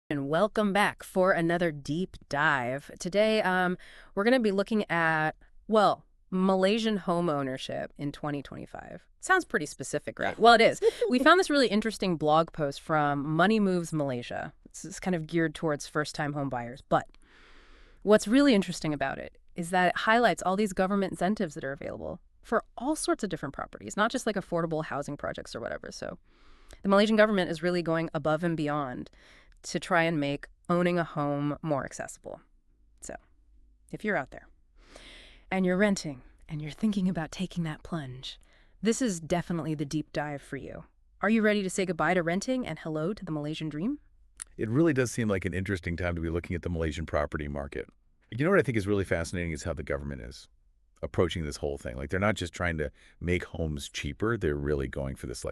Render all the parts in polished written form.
And welcome back for another deep dive. Today, we're going to be looking at, well, Malaysian home ownership in 2025. Sounds pretty specific, right? Well, it is. We found this really interesting blog post from Money Moves Malaysia. It's kind of geared towards first-time home buyers. But what's really interesting about it is that it highlights all these government incentives that are available for all sorts of different properties, not just like affordable housing projects or whatever. So the Malaysian government is really going above and beyond to try and make owning a home more accessible. So, if you're out there and you're renting and you're thinking about taking that plunge, this is definitely the deep dive for you. Are you ready to say goodbye to renting and hello to the Malaysian dream? It really does seem like an interesting time to be looking at the Malaysian property market. You know what I think is really fascinating is how the government is approaching this whole thing. Like, they're not just trying to make homes cheaper. They're really going for this,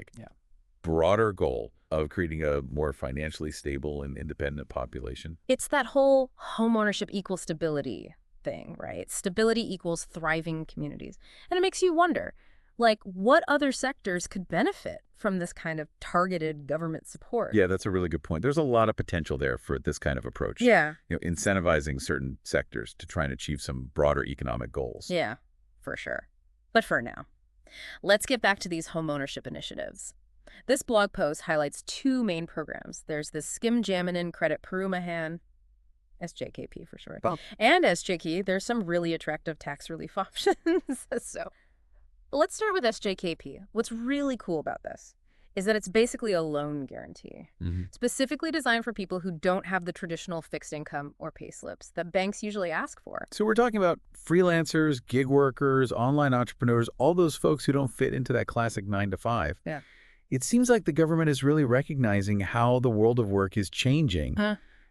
broader goal of creating a more financially stable and independent population. It's that whole home ownership equals stability thing, right? Stability equals thriving communities. And it makes you wonder, like, what other sectors could benefit from this kind of targeted government support? Yeah, that's a really good point. There's a lot of potential there for this kind of approach. Yeah. Incentivizing certain sectors to try and achieve some broader economic goals. Yeah, for sure. But for now, let's get back to these home ownership initiatives. This blog post highlights two main programs. There's the Skim Jaminan Credit Perumahan, SJKP for short, and SJK. There's some really attractive tax relief options. So let's start with SJKP. What's really cool about this is that it's basically a loan guarantee, specifically designed for people who don't have the traditional fixed income or pay slips that banks usually ask for. So we're talking about freelancers, gig workers, online entrepreneurs, all those folks who don't fit into that classic 9-to-5. Yeah. It seems like the government is really recognizing how the world of work is changing,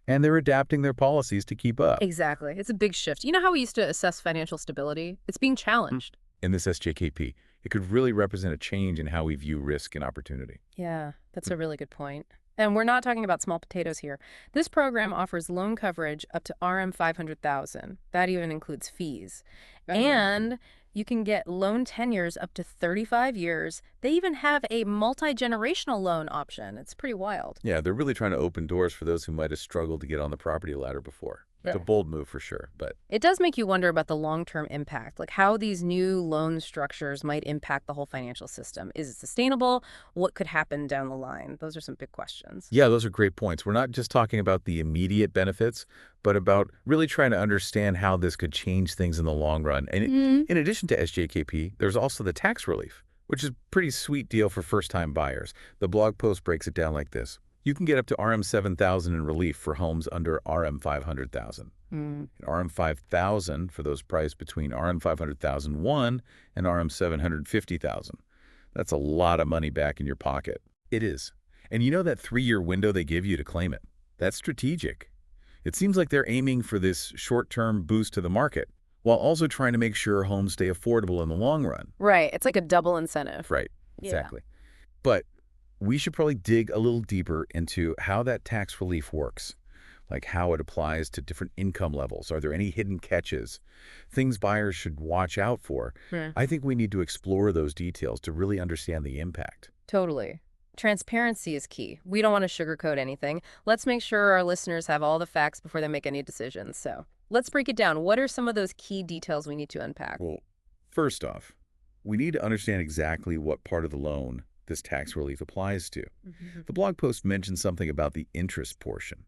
and they're adapting their policies to keep up. Exactly. It's a big shift. You know how we used to assess financial stability? It's being challenged. In this SJKP, it could really represent a change in how we view risk and opportunity. Yeah, that's a really good point. And we're not talking about small potatoes here. This program offers loan coverage up to RM 500,000. That even includes fees. And you can get loan tenures up to 35 years. They even have a multi-generational loan option. It's pretty wild. Yeah, they're really trying to open doors for those who might have struggled to get on the property ladder before. It's a bold move for sure, but it does make you wonder about the long-term impact, like how these new loan structures might impact the whole financial system. Is it sustainable? What could happen down the line? Those are some big questions. yeah, those are great points. We're not just talking about the immediate benefits, but about really trying to understand how this could change things in the long run. And in addition to SJKP, there's also the tax relief, which is a pretty sweet deal for first-time buyers. The blog post breaks it down like this. You can get up to RM 7,000 in relief for homes under RM 500,000. And RM 5,000 for those priced between RM 500,001 and RM 750,000. That's a lot of money back in your pocket. It is. And you know that 3-year window they give you to claim it? That's strategic. It seems like they're aiming for this short-term boost to the market, while also trying to make sure homes stay affordable in the long run. Right. It's like a double incentive. Right. Exactly. But we should probably dig a little deeper into how that tax relief works, like how it applies to different income levels. Are there any hidden catches, things buyers should watch out for? I think we need to explore those details to really understand the impact. Totally. Transparency is key. We don't want to sugarcoat anything. Let's make sure our listeners have all the facts before they make any decisions. So let's break it down. What are some of those key details we need to unpack? Well, first off, we need to understand exactly what part of the loan this tax relief applies to. The blog post mentions something about the interest portion,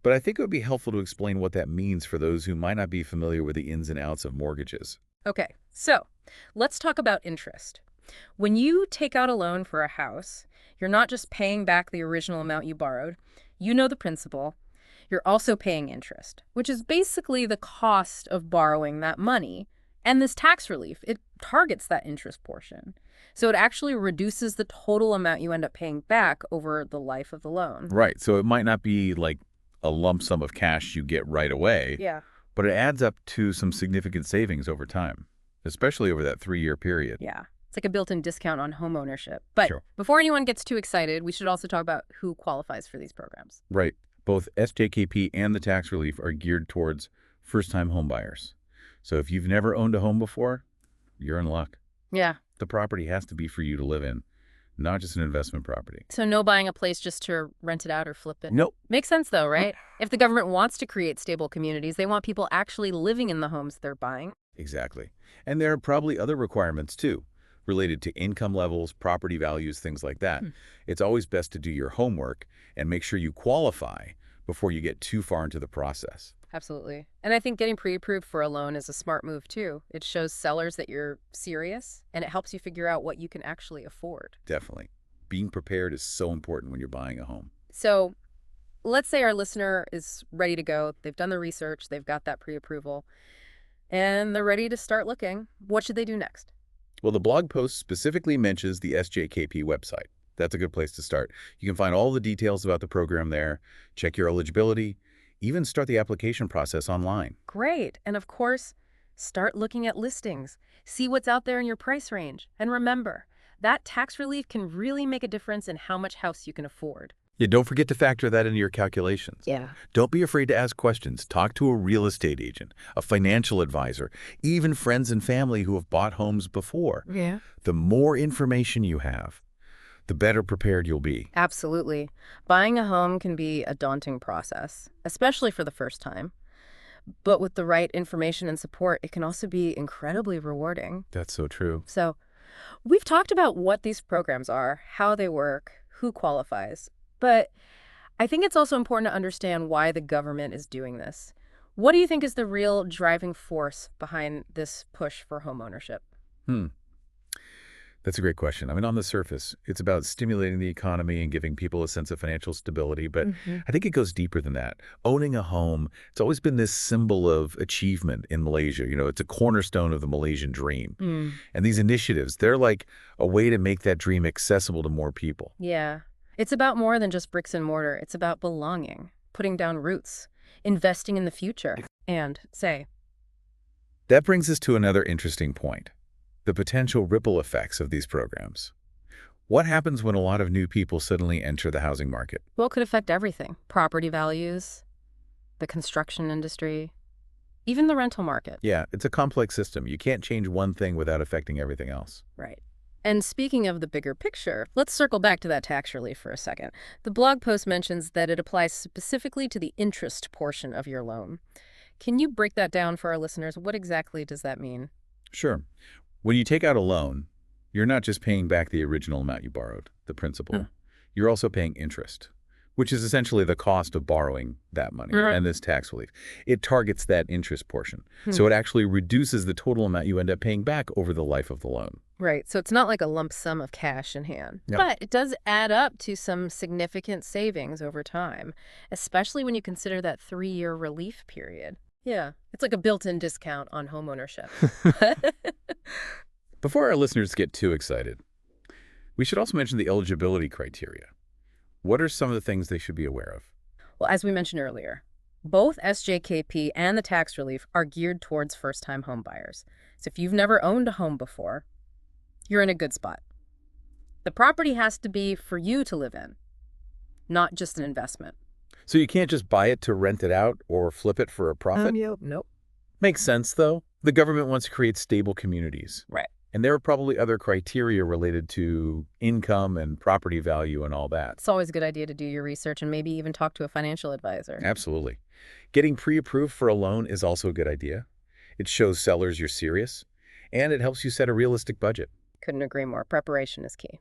but I think it would be helpful to explain what that means for those who might not be familiar with the ins and outs of mortgages. Okay, so let's talk about interest. When you take out a loan for a house, you're not just paying back the original amount you borrowed. You know the principal. You're also paying interest, which is basically the cost of borrowing that money. And this tax relief, it targets that interest portion. So it actually reduces the total amount you end up paying back over the life of the loan. Right. So it might not be like a lump sum of cash you get right away, but it adds up to some significant savings over time, especially over that 3-year period. Yeah. It's like a built-in discount on home ownership. But before anyone gets too excited, we should also talk about who qualifies for these programs. Right. Both SJKP and the tax relief are geared towards first-time homebuyers. So if you've never owned a home before, you're in luck. Yeah. The property has to be for you to live in. not just an investment property. So no buying a place just to rent it out or flip it? Nope. Makes sense, though, right? If the government wants to create stable communities, they want people actually living in the homes they're buying. Exactly. And there are probably other requirements, too, related to income levels, property values, things like that. It's always best to do your homework and make sure you qualify before you get too far into the process. Absolutely. And I think getting pre-approved for a loan is a smart move, too. It shows sellers that you're serious, and it helps you figure out what you can actually afford. Definitely. Being prepared is so important when you're buying a home. So let's say our listener is ready to go. They've done the research. They've got that pre-approval, and they're ready to start looking. What should they do next? Well, the blog post specifically mentions the SJKP website. That's a good place to start. You can find all the details about the program there, check your eligibility, even start the application process online. Great. And of course, start looking at listings. See what's out there in your price range. And remember, that tax relief can really make a difference in how much house you can afford. Yeah, don't forget to factor that into your calculations. Yeah. Don't be afraid to ask questions. Talk to a real estate agent, a financial advisor, even friends and family who have bought homes before. Yeah. The more information you have, the better prepared you'll be. Absolutely. Buying a home can be a daunting process, especially for the first time. But with the right information and support, it can also be incredibly rewarding. That's so true. So we've talked about what these programs are, how they work, who qualifies. But I think it's also important to understand why the government is doing this. What do you think is the real driving force behind this push for homeownership? That's a great question. I mean, on the surface, it's about stimulating the economy and giving people a sense of financial stability, but I think it goes deeper than that. Owning a home, it's always been this symbol of achievement in Malaysia. You know, it's a cornerstone of the Malaysian dream. And these initiatives, they're like a way to make that dream accessible to more people. Yeah. It's about more than just bricks and mortar. It's about belonging, putting down roots, investing in the future, and That brings us to another interesting point. The potential ripple effects of these programs. What happens when a lot of new people suddenly enter the housing market? well, it could affect everything. Property values, the construction industry, even the rental market. Yeah, it's a complex system. You can't change one thing without affecting everything else. Right. And speaking of the bigger picture, let's circle back to that tax relief for a second. The blog post mentions that it applies specifically to the interest portion of your loan. Can you break that down for our listeners? What exactly does that mean? Sure. When you take out a loan, you're not just paying back the original amount you borrowed, the principal. You're also paying interest, which is essentially the cost of borrowing that money and this tax relief. It targets that interest portion. So it actually reduces the total amount you end up paying back over the life of the loan. Right. So it's not like a lump sum of cash in hand. Yep. But it does add up to some significant savings over time, especially when you consider that 3-year relief period. Yeah. It's like a built-in discount on homeownership. Before our listeners get too excited, we should also mention the eligibility criteria. What are some of the things they should be aware of? Well, as we mentioned earlier, both SJKP and the tax relief are geared towards first-time home buyers. So if you've never owned a home before, you're in a good spot. The property has to be for you to live in, not just an investment. So you can't just buy it to rent it out or flip it for a profit? Nope. Makes sense, though. The government wants to create stable communities. Right. And there are probably other criteria related to income and property value and all that. It's always a good idea to do your research and maybe even talk to a financial advisor. Absolutely. Getting pre-approved for a loan is also a good idea. It shows sellers you're serious, and it helps you set a realistic budget. Couldn't agree more. Preparation is key.